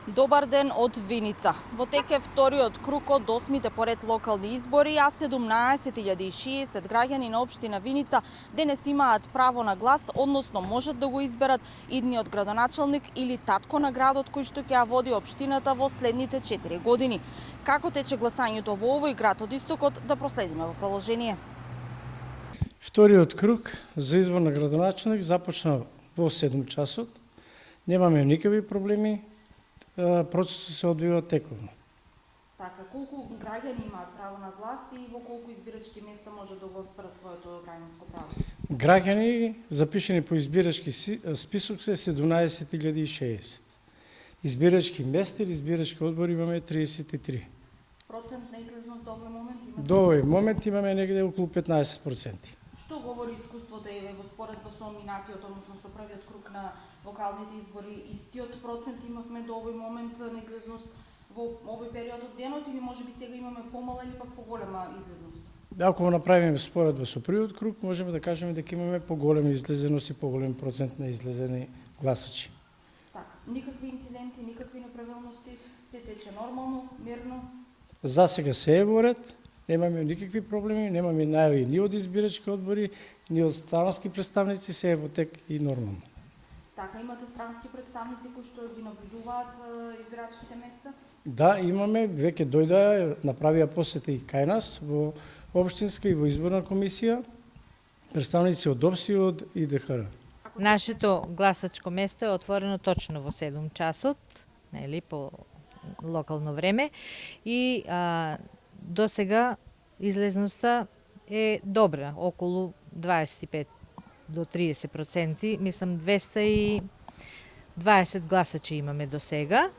Добар ден од Виница. Во тек е вториот круг од 8-мите поред локални избори, а 17.060 граѓани на општина Виница денес имаат право на глас, односно можат да го изберат идниот градоначалник или татко на градот кој што ќе ја води општината во следните 4 години. Како тече гласањето во овој град од истокот, да проследиме во продолжение. Вториот круг за избор на градоначалник започна во 7 часот. Немаме никакви проблеми. Процесот се одвива тековно. Така, колку граѓани имаат право на глас и во колку избирачки места може да го остварат своето граѓанско право? Граѓани запишени по избирачки список се 17.060. Избирачки места или избирачки одбори имаме 33. Процент на излезност до овој момент имаме? До овој момент имаме негде околу 15%. Што говори искуството во споредба со минатиот, односно со првиот круг на локалните избори? Истиот процент имавме до овој момент на излезност во овој период од денот или можеби сега имаме помала или пак поголема излезност? Ако направиме споредба со првиот круг, можеме да кажеме дека имаме поголема излезеност и поголем процент на излезени гласачи. Така, никакви инциденти, никакви неправилности, се тече нормално, мирно? За сега се е во ред. Немаме никакви проблеми, немаме најави ни од избирачки одбори, ни од странски представници, се е во тек и нормално. Така, имате странски представници кои што ги наблюдуваат избирачките места? Да, имаме, веќе дојдоа, направија посета и кај нас во општинска и во изборна комисија, представници од ОПС и од ИДХР. Нашето гласачко место е отворено точно во 7 часот, нели, по локално време и до сега излезноста е добра, околу 25 до 30%, мислам 220 гласачи имаме до сега,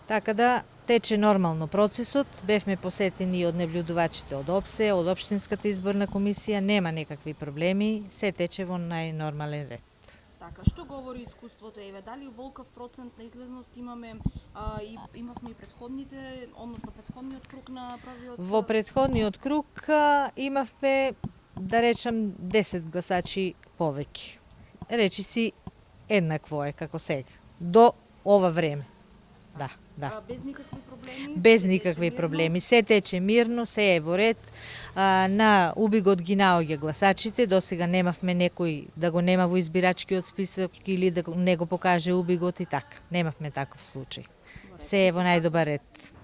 така да тече нормално процесот, бевме посетени од наблюдувачите од ОПСЕ, од Општинската изборна комисија, нема некакви проблеми, се тече во најнормален ред. Така, што говори искуството, дали волкав процент на излезност имаме имавме и предходните, односно предходниот круг на првиот? Во предходниот круг имавме, да речам, 10 гласачи повеќе. Речи си еднакво е како сега. До ова време. Да. Без никакви проблеми? Без никакви проблеми. Се тече мирно, се е во ред. На убигот ги наоѓа гласачите. До сега немавме некој да го нема во избирачкиот список или да не го покаже убигот и така. Немавме таков случај. Се е во најдобар ред.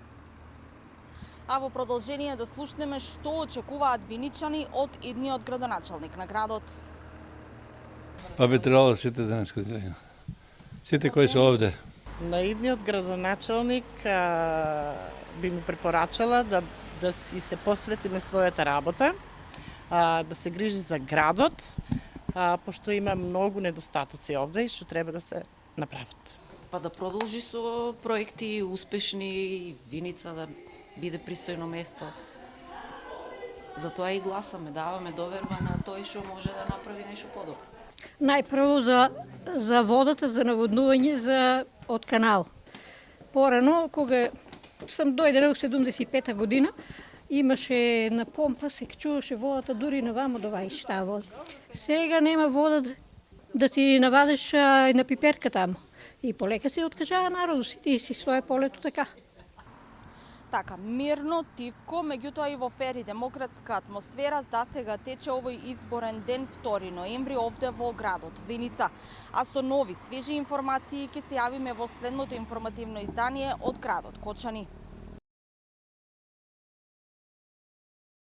А во продолжение да слушнеме што очекуваат виничани од идниот градоначалник на градот. Па би требало сите денеска да излегнат. Сите кои се овде. На идниот градоначалник би му препорачала да си се посвети на својата работа, да се грижи за градот, пошто има многу недостатоци овде и што треба да се направат. Па да продолжи со проекти успешни, Виница да биде пристојно место. Затоа и гласаме, даваме доверба на тој што може да направи нешто подобро. Најпрво за водата, за наводнување од канал. Порано, кога сам дојдена во 75-та година, имаше на помпа, се чуваше водата дури на вамо до вајшта вода. Сега нема вода да ти навадиш на пиперка таму. И полека се откажаа народу, си своје полето така. Така, мирно, тивко, меѓутоа и во фер и демократска атмосфера засега тече овој изборен ден 2 ноември овде во градот Виница. А со нови, свежи информации ќе се јавиме во следното информативно издание од градот Кочани.